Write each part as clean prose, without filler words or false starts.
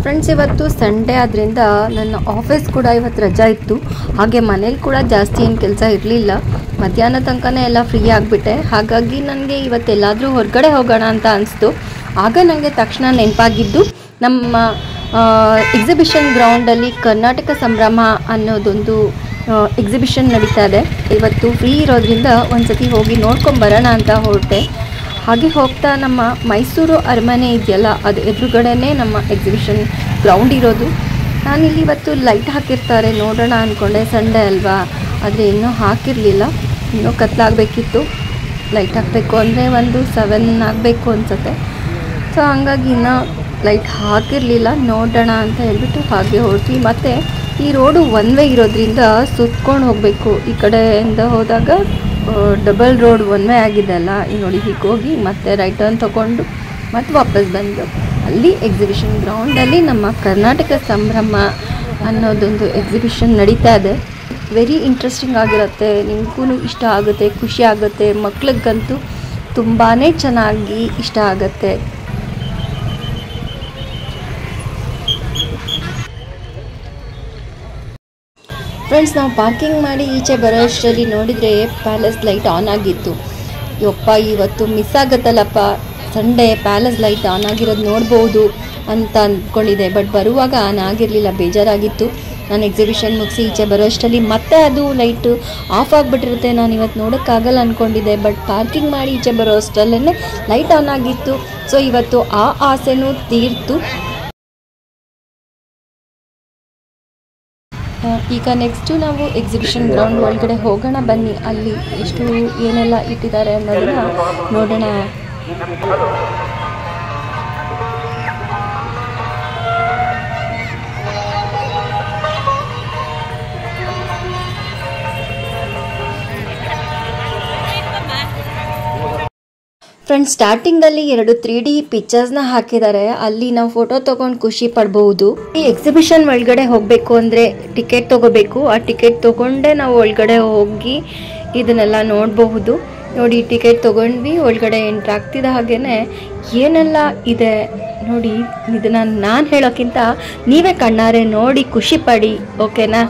Friends, ಇವತ್ತು Sunday ಆದ್ದರಿಂದ ನನ್ನ ಆಫೀಸ್ ಕೂಡ ಇವತ್ತು ರಜಾ ಇತ್ತು. ಹಾಗೆ ಮನೇಲಿ ಕೂಡ ಜಾಸ್ತಿ ಏನು ಕೆಲಸ ಇರಲಿಲ್ಲ. ಮಧ್ಯಾಹ್ನ ತನಕನೇ ಎಲ್ಲ ಫ್ರೀ ಆಗಿಬಿಟ್ಟೆ. ಹಾಗಾಗಿ ನನಗೆ ಇವತ್ತೆಲ್ಲಾದರೂ ಹೊರಗಡೆ ಹೋಗೋಣ ಅಂತ ಅನಿಸ್ತು. ಆಗ ನನಗೆ ತಕ್ಷಣ ನೆನಪಾಗಿದ್ದು ನಮ್ಮ ಎಕ್ಸಿಬಿಷನ್ ಗ್ರೌಂಡಲ್ಲಿ ಕರ್ನಾಟಕ ಸಂಭ್ರಮ ಅನ್ನೋದೊಂದು ಎಕ್ಸಿಬಿಷನ್ ನಡೀತಾ ಇದೆ. ಇವತ್ತು ಫ್ರೀ ಇರೋದ್ರಿಂದ ಒಂದು ಸತಿ ಹೋಗಿ ನೋಡ್ಕೊಂಬರೋಣ ಅಂತ ಹೊರಟೆ. ಹಾಗೆ ಹೋಗ್ತಾ ನಮ್ಮ ಮೈಸೂರು ಅರಮನೆ ಇದೆಯಲ್ಲ, ಅದು ಎದುರುಗಡೆನೇ ನಮ್ಮ ಎಕ್ಸಿಬಿಷನ್ ಗ್ರೌಂಡ್ ಇರೋದು. ನಾನಿಲ್ಲಿ ಇವತ್ತು ಲೈಟ್ ಹಾಕಿರ್ತಾರೆ ನೋಡೋಣ ಅಂದ್ಕೊಂಡೆ, ಸಂಡೇ ಅಲ್ವಾ, ಆದರೆ ಇನ್ನೂ ಹಾಕಿರಲಿಲ್ಲ. ಇನ್ನೂ ಕತ್ಲಾಗಬೇಕಿತ್ತು. ಲೈಟ್ ಹಾಕಬೇಕು ಅಂದರೆ ಒಂದು 7 ಆಗಬೇಕು ಅನಿಸುತ್ತೆ. ಸೊ ಹಂಗಾಗಿ ಇನ್ನೂ ಲೈಟ್ ಹಾಕಿರಲಿಲ್ಲ. ನೋಡೋಣ ಅಂತ ಹೇಳ್ಬಿಟ್ಟು ಹಾಗೆ ಹೊರಟ್ವಿ. ಮತ್ತು ಈ ರೋಡು ಒನ್ ವೇ ಇರೋದ್ರಿಂದ ಸುತ್ಕೊಂಡು ಹೋಗಬೇಕು. ಈ ಕಡೆಯಿಂದ ಹೋದಾಗ ಡಬಲ್ ರೋಡ್ ಒನ್ ವೇ ಆಗಿದೆ ಅಲ್ಲ, ಈಗ ನೋಡಿ ಹೀಗೆ ಹೋಗಿ ಮತ್ತೆ ರೈಟ್ ಟರ್ನ್ ತೊಗೊಂಡು ಮತ್ತೆ ವಾಪಸ್ ಬಂದು ಅಲ್ಲಿ ಎಕ್ಸಿಬಿಷನ್ ಗ್ರೌಂಡಲ್ಲಿ ನಮ್ಮ ಕರ್ನಾಟಕ ಸಂಭ್ರಮ ಅನ್ನೋದೊಂದು ಎಕ್ಸಿಬಿಷನ್ ನಡೀತಾ ಇದೆ. ವೆರಿ ಇಂಟ್ರೆಸ್ಟಿಂಗ್ ಆಗಿರುತ್ತೆ, ನಿಮಗೂ ಇಷ್ಟ ಆಗುತ್ತೆ, ಖುಷಿ ಆಗುತ್ತೆ. ಮಕ್ಳಿಗಂತೂ ತುಂಬಾ ಚೆನ್ನಾಗಿ ಇಷ್ಟ ಆಗುತ್ತೆ. ಫ್ರೆಂಡ್ಸ್, ನಾವು ಪಾರ್ಕಿಂಗ್ ಮಾಡಿ ಈಚೆ ಬರೋ ಅಷ್ಟರಲ್ಲಿ ನೋಡಿದರೆ ಪ್ಯಾಲೇಸ್ ಲೈಟ್ ಆನ್ ಆಗಿತ್ತು. ಯಪ್ಪ, ಇವತ್ತು ಮಿಸ್ ಆಗುತ್ತಲ್ಲಪ್ಪ, ಸಂಡೇ ಪ್ಯಾಲೇಸ್ ಲೈಟ್ ಆನ್ ಆಗಿರೋದು ನೋಡ್ಬೋದು ಅಂತ ಅಂದ್ಕೊಂಡಿದ್ದೆ. ಬಟ್ ಬರುವಾಗ ಆನ್ ಆಗಿರಲಿಲ್ಲ, ಬೇಜಾರಾಗಿತ್ತು. ನಾನು ಎಕ್ಸಿಬಿಷನ್ ಮುಗಿಸಿ ಈಚೆ ಬರೋ ಅಷ್ಟರಲ್ಲಿ ಮತ್ತೆ ಅದು ಲೈಟು ಆಫ್ ಆಗಿಬಿಟ್ಟಿರುತ್ತೆ. ನಾನು ಇವತ್ತು ನೋಡೋಕ್ಕಾಗಲ್ಲ ಅಂದ್ಕೊಂಡಿದ್ದೆ. ಬಟ್ ಪಾರ್ಕಿಂಗ್ ಮಾಡಿ ಈಚೆ ಬರೋ ಅಷ್ಟರಲ್ಲೇ ಲೈಟ್ ಆನ್ ಆಗಿತ್ತು. ಸೊ ಇವತ್ತು ಆ ಆಸೆನೂ ತೀರ್ತು. ಈಗ ನೆಕ್ಸ್ಟು ನಾವು ಎಕ್ಸಿಬಿಷನ್ ಗ್ರೌಂಡ್ ಒಳಗಡೆ ಹೋಗೋಣ ಬನ್ನಿ. ಅಲ್ಲಿ ಎಷ್ಟು ಏನೆಲ್ಲ ಇಟ್ಟಿದ್ದಾರೆ ಅನ್ನೋದನ್ನ ನೋಡೋಣ. ಫ್ರೆಂಡ್ಸ್, ಸ್ಟಾರ್ಟಿಂಗಲ್ಲಿ 2 3D ಪಿಕ್ಚರ್ಸ್ನ ಹಾಕಿದ್ದಾರೆ. ಅಲ್ಲಿ ನಾವು ಫೋಟೋ ತೊಗೊಂಡು ಖುಷಿ ಪಡ್ಬೋದು. ಈ ಎಕ್ಸಿಬಿಷನ್ ಒಳಗಡೆ ಹೋಗಬೇಕು ಅಂದರೆ ಟಿಕೆಟ್ ತೊಗೋಬೇಕು. ಆ ಟಿಕೆಟ್ ತೊಗೊಂಡೇ ನಾವು ಒಳಗಡೆ ಹೋಗಿ ಇದನ್ನೆಲ್ಲ ನೋಡಬಹುದು. ನೋಡಿ, ಟಿಕೆಟ್ ತೊಗೊಂಡ್ವಿ, ಒಳಗಡೆ ಎಂಟ್ರ್ ಆಗ್ತಿದ್ದ ಹಾಗೇನೆ ಏನೆಲ್ಲ ಇದೆ ನೋಡಿ. ಇದನ್ನು ನಾನು ಹೇಳೋಕ್ಕಿಂತ ನೀವೇ ಕಣ್ಣಾರೆ ನೋಡಿ ಖುಷಿ ಪಡಿ, ಓಕೆನಾ?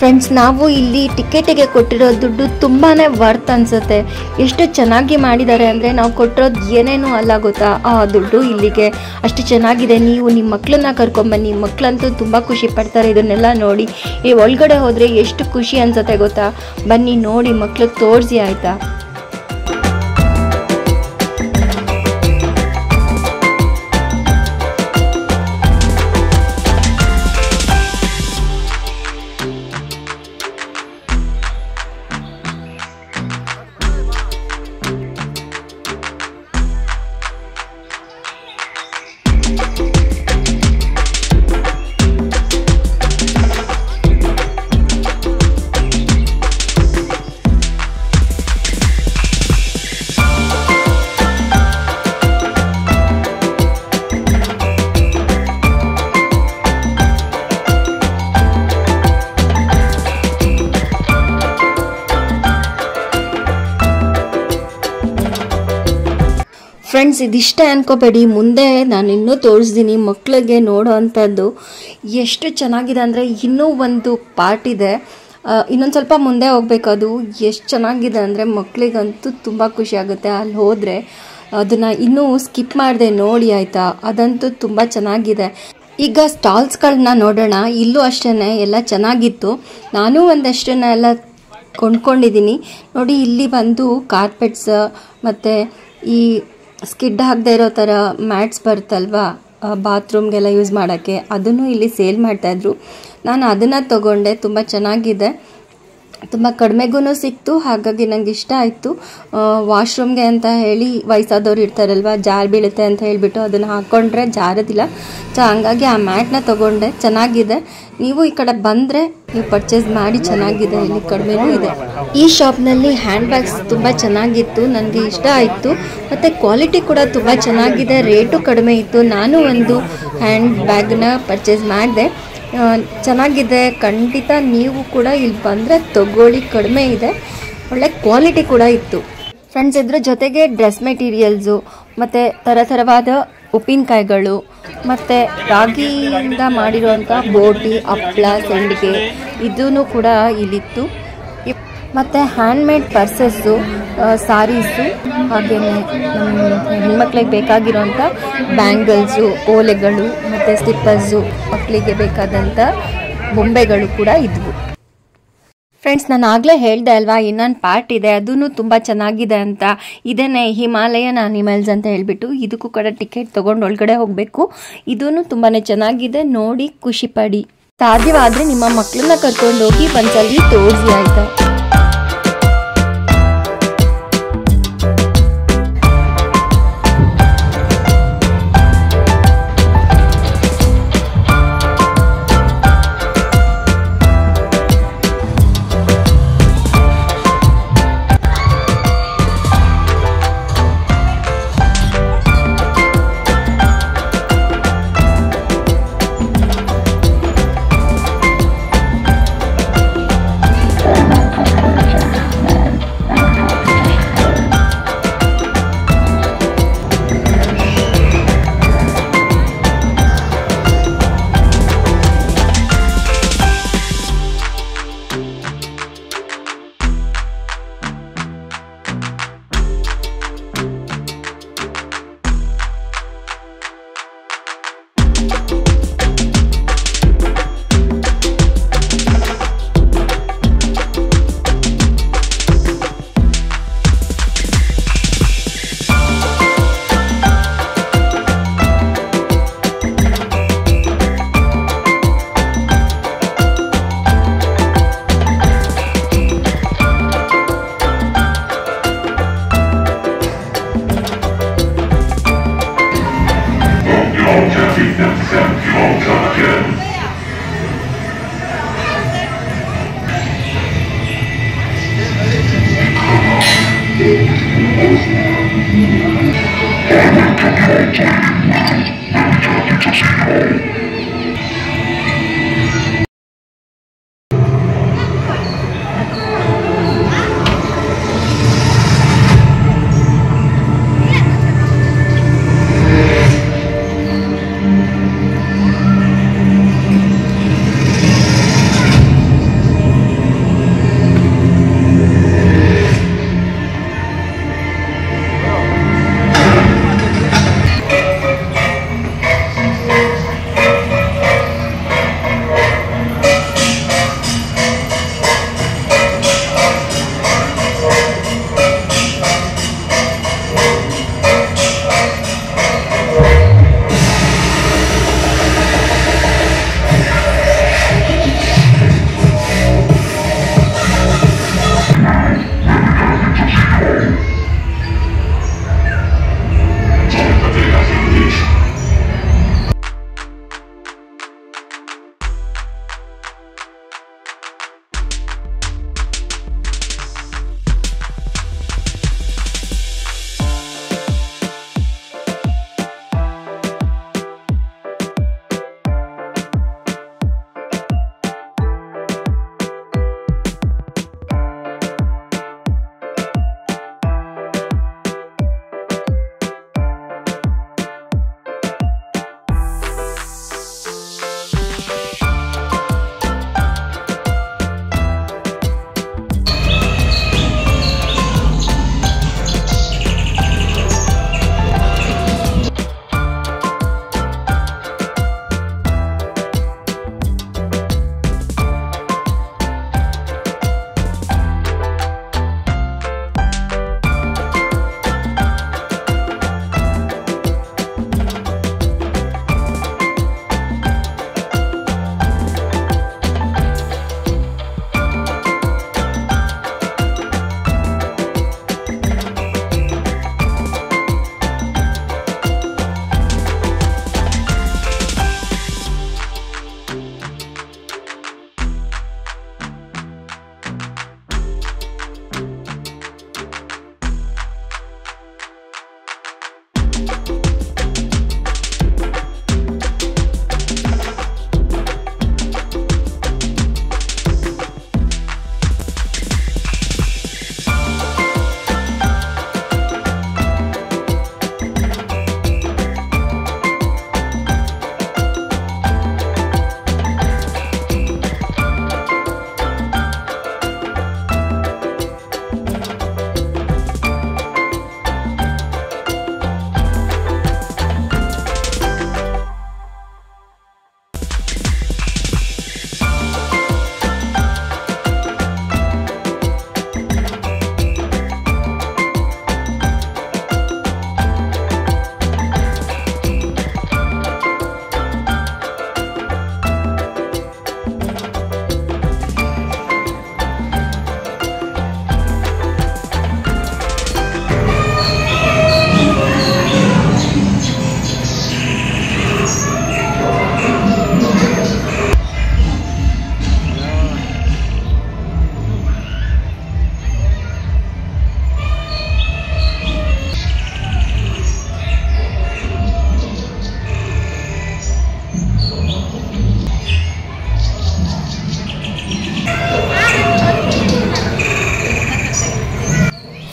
ಫ್ರೆಂಡ್ಸ್, ನಾವು ಇಲ್ಲಿ ಟಿಕೆಟಿಗೆ ಕೊಟ್ಟಿರೋ ದುಡ್ಡು ತುಂಬಾ ವರ್ತ್ ಅನಿಸುತ್ತೆ. ಎಷ್ಟು ಚೆನ್ನಾಗಿ ಮಾಡಿದ್ದಾರೆ ಅಂದರೆ ನಾವು ಕೊಟ್ಟಿರೋದು ಏನೇನೂ ಅಲ್ಲ ಗೊತ್ತಾ, ಆ ದುಡ್ಡು ಇಲ್ಲಿಗೆ ಅಷ್ಟು ಚೆನ್ನಾಗಿದೆ. ನೀವು ನಿಮ್ಮ ಮಕ್ಕಳನ್ನ ಕರ್ಕೊಂಬನ್ನಿ, ಮಕ್ಕಳಂತೂ ತುಂಬ ಖುಷಿ ಪಡ್ತಾರೆ ಇದನ್ನೆಲ್ಲ ನೋಡಿ. ಈ ಒಳಗಡೆ ಹೋದರೆ ಎಷ್ಟು ಖುಷಿ ಅನಿಸುತ್ತೆ ಗೊತ್ತಾ. ಬನ್ನಿ ನೋಡಿ, ಮಕ್ಳಿಗೆ ತೋರಿಸಿ ಆಯಿತಾ. ಫ್ರೆಂಡ್ಸ್, ಇದಿಷ್ಟೇ ಅನ್ಕೋಬೇಡಿ, ಮುಂದೆ ನಾನು ಇನ್ನೂ ತೋರಿಸ್ತೀನಿ ಮಕ್ಕಳಿಗೆ ನೋಡೋ ಅಂಥದ್ದು. ಎಷ್ಟು ಚೆನ್ನಾಗಿದೆ ಅಂದರೆ ಇನ್ನೂ ಒಂದು ಪಾರ್ಟ್ ಇದೆ, ಇನ್ನೊಂದು ಸ್ವಲ್ಪ ಮುಂದೆ ಹೋಗ್ಬೇಕು. ಅದು ಎಷ್ಟು ಚೆನ್ನಾಗಿದೆ ಅಂದರೆ ಮಕ್ಕಳಿಗಂತೂ ತುಂಬ ಖುಷಿ ಆಗುತ್ತೆ ಅಲ್ಲಿ ಹೋದರೆ. ಅದನ್ನು ಇನ್ನೂ ಸ್ಕಿಪ್ ಮಾಡಿದೆ ನೋಡಿ ಆಯಿತಾ. ಅದಂತೂ ತುಂಬ ಚೆನ್ನಾಗಿದೆ. ಈಗ ಸ್ಟಾಲ್ಸ್ಗಳನ್ನ ನೋಡೋಣ. ಇಲ್ಲೂ ಅಷ್ಟೇ ಎಲ್ಲ ಚೆನ್ನಾಗಿತ್ತು. ನಾನು ಒಂದಷ್ಟನ್ನು ಎಲ್ಲ ಕೊಂಡ್ಕೊಂಡಿದ್ದೀನಿ ನೋಡಿ. ಇಲ್ಲಿ ಬಂದು ಕಾರ್ಪೆಟ್ಸ್ ಮತ್ತು ಈ ಸ್ಕಿಡ್ ಹಾಕದೇ ಇರೋ ಥರ ಮ್ಯಾಟ್ಸ್ ಬರುತ್ತಲ್ವ ಬಾತ್ರೂಮ್ಗೆಲ್ಲ ಯೂಸ್ ಮಾಡೋಕ್ಕೆ, ಅದನ್ನು ಇಲ್ಲಿ ಸೇಲ್ ಮಾಡ್ತಾಯಿದ್ರು. ನಾನು ಅದನ್ನು ತೊಗೊಂಡೆ. ತುಂಬ ಚೆನ್ನಾಗಿದೆ, ತುಂಬ ಕಡಿಮೆಗೂ ಸಿಕ್ತು. ಹಾಗಾಗಿ ನನಗೆ ಇಷ್ಟ ಆಯಿತು. ವಾಶ್ರೂಮ್ಗೆ ಅಂತ ಹೇಳಿ ವಯಸ್ಸಾದವ್ರು ಇರ್ತಾರಲ್ವ, ಜಾರು ಬೀಳುತ್ತೆ ಅಂತ ಹೇಳಿಬಿಟ್ಟು ಅದನ್ನು ಹಾಕ್ಕೊಂಡ್ರೆ ಜಾರೋದಿಲ್ಲ. ಹಂಗಾಗಿ ಆ ಮ್ಯಾಟ್ನ ತೊಗೊಂಡೆ. ಚೆನ್ನಾಗಿದೆ. ನೀವು ಈ ಕಡೆ ಬಂದರೆ ನೀವು ಪರ್ಚೇಸ್ ಮಾಡಿ, ಚೆನ್ನಾಗಿದೆ. ಇಲ್ಲಿ ಕಡಿಮೆನೂ ಇದೆ. ಈ ಶಾಪ್ನಲ್ಲಿ ಹ್ಯಾಂಡ್ ಬ್ಯಾಗ್ಸ್ ತುಂಬ ಚೆನ್ನಾಗಿತ್ತು, ನನಗೆ ಇಷ್ಟ ಆಯಿತು. ಮತ್ತು ಕ್ವಾಲಿಟಿ ಕೂಡ ತುಂಬ ಚೆನ್ನಾಗಿದೆ, ರೇಟು ಕಡಿಮೆ ಇತ್ತು. ನಾನು ಒಂದು ಹ್ಯಾಂಡ್ ಬ್ಯಾಗ್ನ ಪರ್ಚೇಸ್ ಮಾಡಿದೆ. ಚೆನ್ನಾಗಿದೆ. ಖಂಡಿತ ನೀವು ಕೂಡ ಇಲ್ಲಿ ಬಂದರೆ ತಗೊಳ್ಳಿ, ಕಡಿಮೆ ಇದೆ, ಒಳ್ಳೆ ಕ್ವಾಲಿಟಿ ಕೂಡ ಇತ್ತು. ಫ್ರೆಂಡ್ಸ್, ಇದ್ರ ಜೊತೆಗೆ ಡ್ರೆಸ್ ಮೆಟೀರಿಯಲ್ಸು ಮತ್ತು ಥರಥರವಾದ ಉಪ್ಪಿನಕಾಯಿಗಳು ಮತ್ತು ರಾಗಿಯಿಂದ ಮಾಡಿರುವಂಥ ಬೋಟಿ, ಹಪ್ಪಳ, ಸಂಡಿಗೆ ಇದೂ ಕೂಡ ಇಲ್ಲಿತ್ತು. ಮತ್ತು ಹ್ಯಾಂಡ್ಮೇಡ್ ಪರ್ಸಸ್ಸು, ಸಾರೀಸು, ಹಾಗೆಯೇ ಹೆಣ್ಮಕ್ಳಿಗೆ ಬೇಕಾಗಿರೋಂಥ ಬ್ಯಾಂಗಲ್ಸು, ಓಲೆಗಳು ಮತ್ತು ಸ್ಲಿಪ್ಪರ್ಸು, ಮಕ್ಕಳಿಗೆ ಬೇಕಾದಂಥ ಬೊಂಬೆಗಳು ಕೂಡ ಇದ್ವು. ಫ್ರೆಂಡ್ಸ್, ನಾನು ಆಗಲೇ ಹೇಳಿದೆ ಅಲ್ವಾ, ಇನ್ನೊಂದು ಪಾರ್ಟ್ ಇದೆ, ಅದೂ ತುಂಬ ಚೆನ್ನಾಗಿದೆ ಅಂತ. ಇದೇನೆ ಹಿಮಾಲಯನ್ ಅನಿಮಲ್ಸ್ ಅಂತ ಹೇಳಿಬಿಟ್ಟು, ಇದಕ್ಕೂ ಕೂಡ ಟಿಕೆಟ್ ತೊಗೊಂಡು ಒಳಗಡೆ ಹೋಗಬೇಕು. ಇದೂ ತುಂಬಾ ಚೆನ್ನಾಗಿದೆ, ನೋಡಿ ಖುಷಿ ಪಡಿ. ಸಾಧ್ಯವಾದರೆ ನಿಮ್ಮ ಮಕ್ಕಳನ್ನ ಕರ್ಕೊಂಡೋಗಿ ಒಂದ್ಸಲಿ ತೋರಿಸಿ ಆಯಿತಾ.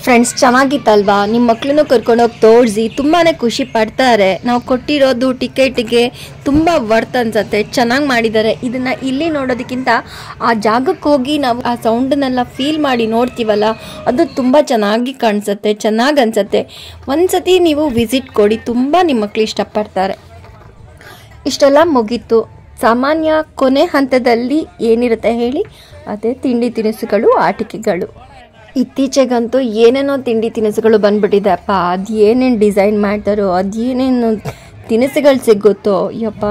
ಫ್ರೆಂಡ್ಸ್ ಚೆನ್ನಾಗಿತ್ತಲ್ವಾ? ನಿಮ್ಮ ಮಕ್ಕಳನ್ನು ಕರ್ಕೊಂಡೋಗಿ ತೋರಿಸಿ ತುಂಬಾ ಖುಷಿ ಪಡ್ತಾರೆ. ನಾವು ಕೊಟ್ಟಿರೋದು ಟಿಕೆಟಿಗೆ ತುಂಬ ವರ್ತ್ ಅನ್ಸುತ್ತೆ, ಚೆನ್ನಾಗಿ ಮಾಡಿದ್ದಾರೆ. ಇದನ್ನು ಇಲ್ಲಿ ನೋಡೋದಕ್ಕಿಂತ ಆ ಜಾಗಕ್ಕೆ ಹೋಗಿ ನಾವು ಆ ಸೌಂಡನ್ನೆಲ್ಲ ಫೀಲ್ ಮಾಡಿ ನೋಡ್ತೀವಲ್ಲ, ಅದು ತುಂಬ ಚೆನ್ನಾಗಿ ಕಾಣಿಸುತ್ತೆ, ಚೆನ್ನಾಗಿ ಅನಿಸುತ್ತೆ. ಒಂದ್ಸತಿ ನೀವು ವಿಸಿಟ್ ಕೊಡಿ, ತುಂಬ ನಿಮ್ಮ ಮಕ್ಕಳು ಇಷ್ಟಪಡ್ತಾರೆ. ಇಷ್ಟೆಲ್ಲ ಮುಗೀತು. ಸಾಮಾನ್ಯ ಕೊನೆ ಹಂತದಲ್ಲಿ ಏನಿರುತ್ತೆ ಹೇಳಿ? ಅದೇ ತಿಂಡಿ ತಿನಿಸುಗಳು, ಆಟಿಕೆಗಳು. ಇತ್ತೀಚೆಗಂತೂ ಏನೇನೋ ತಿಂಡಿ ತಿನಿಸುಗಳು ಬಂದ್ಬಿಟ್ಟಿದೆ ಅಪ್ಪ. ಅದು ಏನೇನು ಡಿಸೈನ್ ಮಾಡ್ತಾರೋ, ಅದು ಏನೇನು ತಿನಿಸುಗಳು ಸಿಗುತ್ತೋ ಯಪ್ಪ.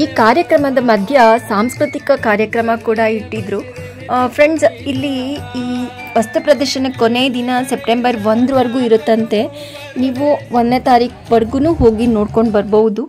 ಈ ಕಾರ್ಯಕ್ರಮದ ಮಧ್ಯ ಸಾಂಸ್ಕೃತಿಕ ಕಾರ್ಯಕ್ರಮ ಕೂಡ ಇಟ್ಟಿದ್ರು. ಫ್ರೆಂಡ್ಸ್, ಇಲ್ಲಿ ಈ ವಸ್ತು ಪ್ರದರ್ಶನ ಕೊನೆ ದಿನ ಸೆಪ್ಟೆಂಬರ್ 1 ಇರುತ್ತಂತೆ. ನೀವು 1ನೇ ತಾರೀಕುವರೆಗೂ ಹೋಗಿ ನೋಡ್ಕೊಂಡು ಬರ್ಬೋದು.